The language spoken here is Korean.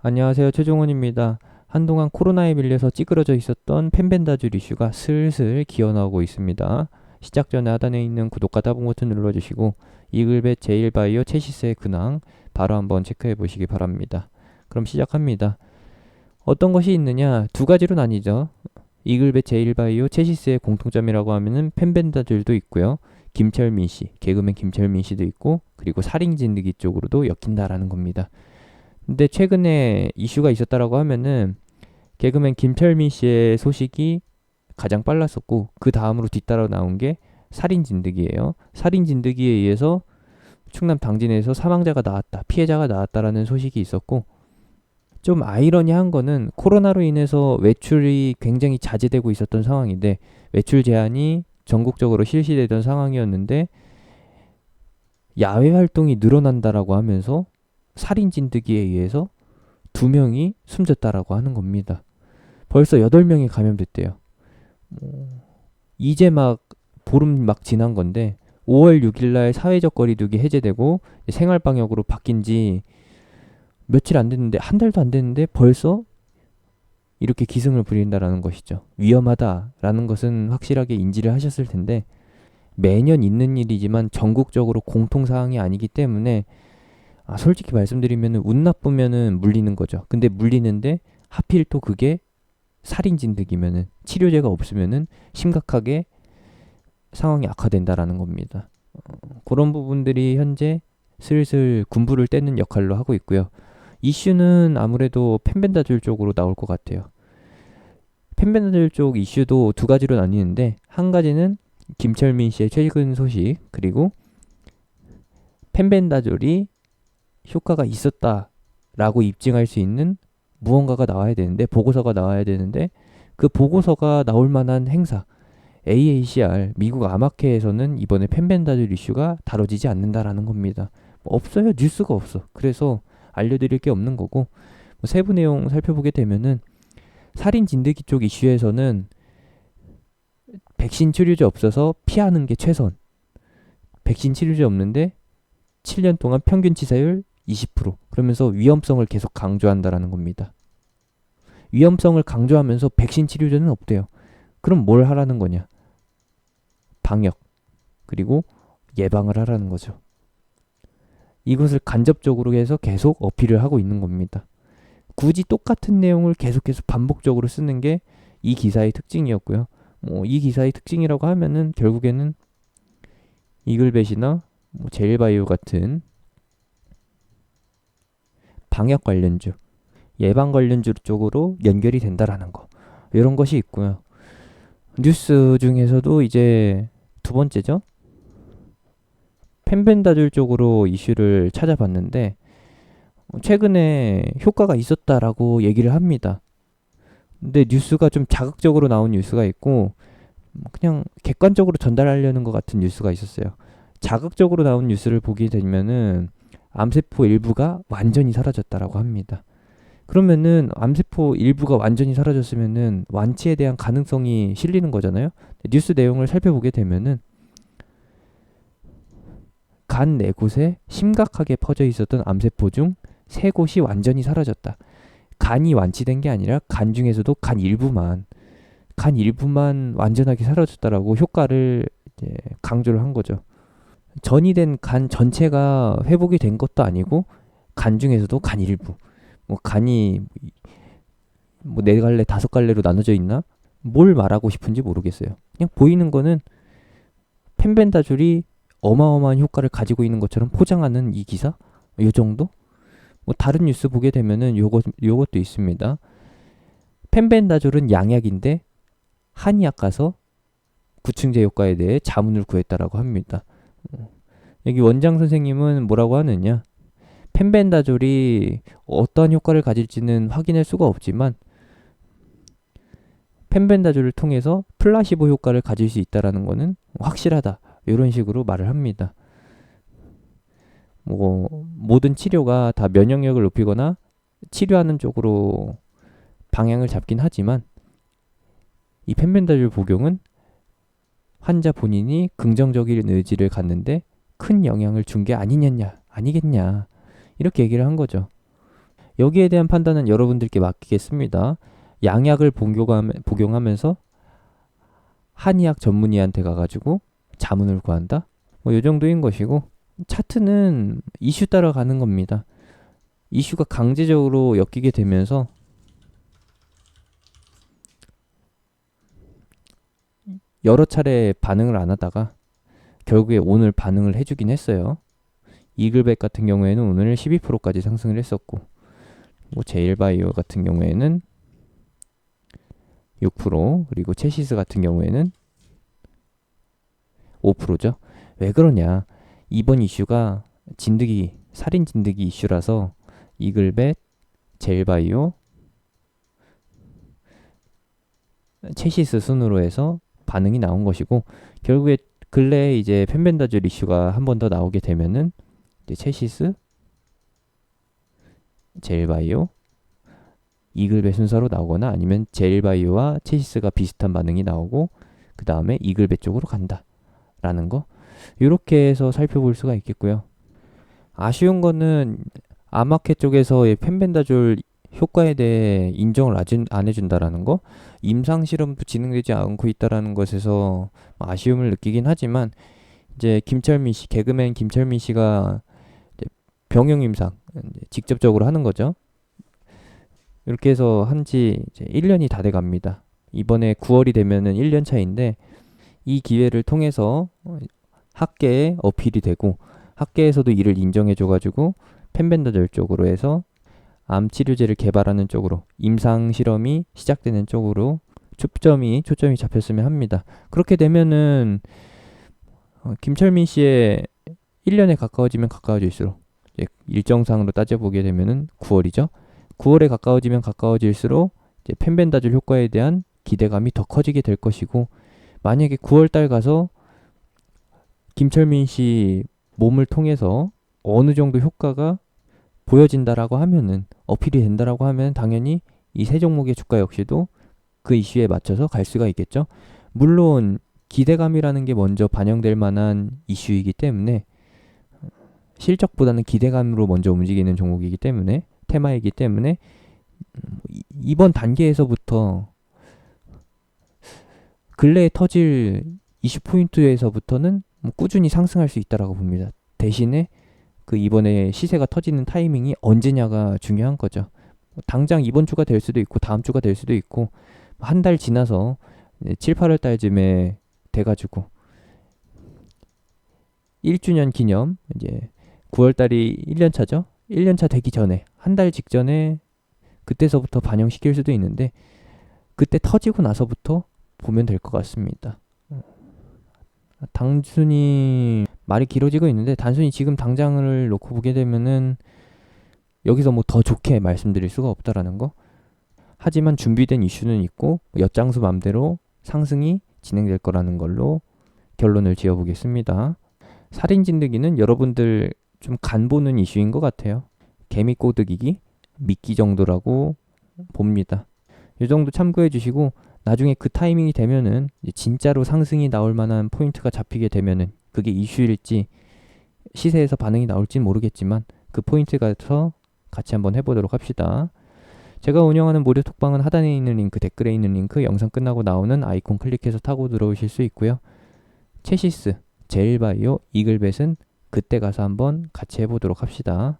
안녕하세요. 최종원입니다. 한동안 코로나에 밀려서 찌그러져 있었던 펜벤다줄 이슈가 슬슬 기어나오고 있습니다. 시작 전에 하단에 있는 구독과 따봉 버튼 눌러주시고 이글벳 제일바이오 체시스의 근황 바로 한번 체크해 보시기 바랍니다. 그럼 시작합니다. 어떤 것이 있느냐? 두 가지로 나뉘죠. 이글벳 제일바이오 체시스의 공통점이라고 하면은 펜벤다줄도 있고요. 김철민 씨, 개그맨 김철민 씨도 있고, 그리고 살인 진드기 쪽으로도 엮인다라는 겁니다. 근데 최근에 이슈가 있었다라고 하면은 개그맨 김철민 씨의 소식이 가장 빨랐었고, 그 다음으로 뒤따라 나온 게 살인 진드기예요. 살인 진드기에 의해서 충남 당진에서 사망자가 나왔다, 피해자가 나왔다라는 소식이 있었고, 좀 아이러니한 거는 코로나로 인해서 외출이 굉장히 자제되고 있었던 상황인데, 외출 제한이 전국적으로 실시되던 상황이었는데 야외 활동이 늘어난다라고 하면서 살인 진드기에 의해서 2명이 숨졌다라고 하는 겁니다. 벌써 8명이 감염됐대요. 이제 막 보름 막 지난 건데 5월 6일날 사회적 거리두기 해제되고 생활 방역으로 바뀐 지 며칠 안 됐는데, 한 달도 안 됐는데 벌써 이렇게 기승을 부린다라는 것이죠. 위험하다라는 것은 확실하게 인지를 하셨을 텐데, 매년 있는 일이지만 전국적으로 공통사항이 아니기 때문에 솔직히 말씀드리면 운 나쁘면은 물리는 거죠. 근데 물리는데 하필 또 그게 살인 진드기면은 치료제가 없으면은 심각하게 상황이 악화된다라는 겁니다. 그런 부분들이 현재 슬슬 군부를 떼는 역할로 하고 있고요. 이슈는 아무래도 펜벤다줄 쪽으로 나올 것 같아요. 펜벤다줄 쪽 이슈도 두 가지로 나뉘는데, 한 가지는 김철민 씨의 최근 소식, 그리고 펜벤다졸이 효과가 있었다라고 입증할 수 있는 무언가가 나와야 되는데, 보고서가 나와야 되는데, 그 보고서가 나올 만한 행사, AACR 미국 암학회에서는 이번에 펜벤다졸 이슈가 다뤄지지 않는다라는 겁니다. 없어요. 뉴스가 없어. 그래서 알려드릴 게 없는 거고, 세부 내용 살펴보게 되면은 살인 진드기 쪽 이슈에서는 백신 치료제 없어서 피하는 게 최선. 백신 치료제 없는데 7년 동안 평균 치사율 20%. 그러면서 위험성을 계속 강조한다라는 겁니다. 위험성을 강조하면서 백신 치료제는 없대요. 그럼 뭘 하라는 거냐? 방역, 그리고 예방을 하라는 거죠. 이것을 간접적으로 해서 계속 어필을 하고 있는 겁니다. 굳이 똑같은 내용을 계속해서 반복적으로 쓰는 게 이 기사의 특징이었고요. 이 기사의 특징이라고 하면은 결국에는 이글벳이나 제일바이오 같은 방역 관련주, 예방 관련주 쪽으로 연결이 된다라는 거, 이런 것이 있고요. 뉴스 중에서도 이제 두 번째죠. 펜벤다졸 쪽으로 이슈를 찾아봤는데 최근에 효과가 있었다라고 얘기를 합니다. 근데 뉴스가 좀 자극적으로 나온 뉴스가 있고, 그냥 객관적으로 전달하려는 것 같은 뉴스가 있었어요. 자극적으로 나온 뉴스를 보게 되면은 암세포 일부가 완전히 사라졌다라고 합니다. 그러면은 암세포 일부가 완전히 사라졌으면은 완치에 대한 가능성이 실리는 거잖아요. 뉴스 내용을 살펴보게 되면은 간 4곳에 심각하게 퍼져 있었던 암세포 중 3곳이 완전히 사라졌다. 간이 완치된 게 아니라 간 중에서도 간 일부만 완전하게 사라졌다라고 효과를 이제 강조를 한 거죠. 전이된 간 전체가 회복이 된 것도 아니고 간 중에서도 간 일부, 간이 4갈래 5갈래로 나눠져 있나? 뭘 말하고 싶은지 모르겠어요. 그냥 보이는 거는 펜벤다졸이 어마어마한 효과를 가지고 있는 것처럼 포장하는 이 기사? 요 정도? 다른 뉴스 보게 되면은 요것도 있습니다. 펜벤다졸은 양약인데 한의학 가서 구충제 효과에 대해 자문을 구했다라고 합니다. 여기 원장 선생님은 뭐라고 하느냐? 펜벤다졸이 어떠한 효과를 가질지는 확인할 수가 없지만 펜벤다졸을 통해서 플라시보 효과를 가질 수 있다라는 거는 확실하다, 이런 식으로 말을 합니다. 모든 치료가 다 면역력을 높이거나 치료하는 쪽으로 방향을 잡긴 하지만 이 펜벤다졸 복용은 환자 본인이 긍정적인 의지를 갖는데 큰 영향을 준 게 아니겠냐, 이렇게 얘기를 한 거죠. 여기에 대한 판단은 여러분들께 맡기겠습니다. 양약을 복용하면서 한의학 전문의한테 가가지고 자문을 구한다? 뭐 이 정도인 것이고, 차트는 이슈 따라 가는 겁니다. 이슈가 강제적으로 엮이게 되면서 여러 차례 반응을 안 하다가 결국에 오늘 반응을 해주긴 했어요. 이글벳 같은 경우에는 오늘 12%까지 상승을 했었고, 뭐 제일바이오 같은 경우에는 6%, 그리고 체시스 같은 경우에는 5%죠. 왜 그러냐? 이번 이슈가 살인 진드기 이슈라서 이글벳, 제일바이오, 체시스 순으로 해서 반응이 나온 것이고, 결국에 근래에 이제 펜벤다졸 이슈가 한 번 더 나오게 되면은 이제 체시스, 제일바이오, 이글벳 순서로 나오거나 아니면 제일바이오와 체시스가 비슷한 반응이 나오고 그 다음에 이글벳 쪽으로 간다라는 거, 이렇게 해서 살펴볼 수가 있겠고요. 아쉬운 거는 아마켓 쪽에서의 펜벤다졸 효과에 대해 인정을 안 해준다라는 거, 임상 실험도 진행되지 않고 있다라는 것에서 아쉬움을 느끼긴 하지만, 이제 김철민 씨, 개그맨 김철민 씨가 병용 임상 직접적으로 하는 거죠. 이렇게 해서 한지 이제 1년이 다 돼 갑니다. 이번에 9월이 되면은 1년 차인데, 이 기회를 통해서 학계에 어필이 되고 학계에서도 이를 인정해줘가지고 펜벤다졸 쪽으로 해서 암 치료제를 개발하는 쪽으로, 임상 실험이 시작되는 쪽으로 초점이 잡혔으면 합니다. 그렇게 되면은 김철민 씨의 1년에 가까워지면 가까워질수록, 일정상으로 따져보게 되면은 9월이죠. 9월에 가까워지면 가까워질수록 이제 펜벤다졸 효과에 대한 기대감이 더 커지게 될 것이고, 만약에 9월 달 가서 김철민 씨 몸을 통해서 어느 정도 효과가 보여진다라고 하면은, 어필이 된다라고 하면 당연히 이 세 종목의 주가 역시도 그 이슈에 맞춰서 갈 수가 있겠죠. 물론 기대감이라는 게 먼저 반영될 만한 이슈이기 때문에, 실적보다는 기대감으로 먼저 움직이는 종목이기 때문에, 테마이기 때문에 이번 단계에서부터 근래에 터질 이슈 포인트에서부터는 꾸준히 상승할 수 있다라고 봅니다. 대신에 그 이번에 시세가 터지는 타이밍이 언제냐가 중요한 거죠. 당장 이번 주가 될 수도 있고 다음 주가 될 수도 있고, 한 달 지나서 7, 8월 달쯤에 돼가지고 1주년 기념, 이제 9월 달이 1년 차죠. 1년 차 되기 전에, 한 달 직전에 그때서부터 반영시킬 수도 있는데, 그때 터지고 나서부터 보면 될 것 같습니다. 단순히 말이 길어지고 있는데, 단순히 지금 당장을 놓고 보게 되면은 여기서 뭐 더 좋게 말씀드릴 수가 없다라는 거. 하지만 준비된 이슈는 있고 엿장수 맘대로 상승이 진행될 거라는 걸로 결론을 지어보겠습니다. 살인 진드기는 여러분들 좀 간보는 이슈인 것 같아요. 개미 꼬드기기, 미끼 정도라고 봅니다. 이 정도 참고해 주시고, 나중에 그 타이밍이 되면은 진짜로 상승이 나올 만한 포인트가 잡히게 되면은, 그게 이슈일지 시세에서 반응이 나올지는 모르겠지만 그 포인트가 서 같이 한번 해보도록 합시다. 제가 운영하는 무료 톡방은 하단에 있는 링크, 댓글에 있는 링크, 영상 끝나고 나오는 아이콘 클릭해서 타고 들어오실 수 있고요. 체시스, 제일바이오, 이글벳은 그때 가서 한번 같이 해보도록 합시다.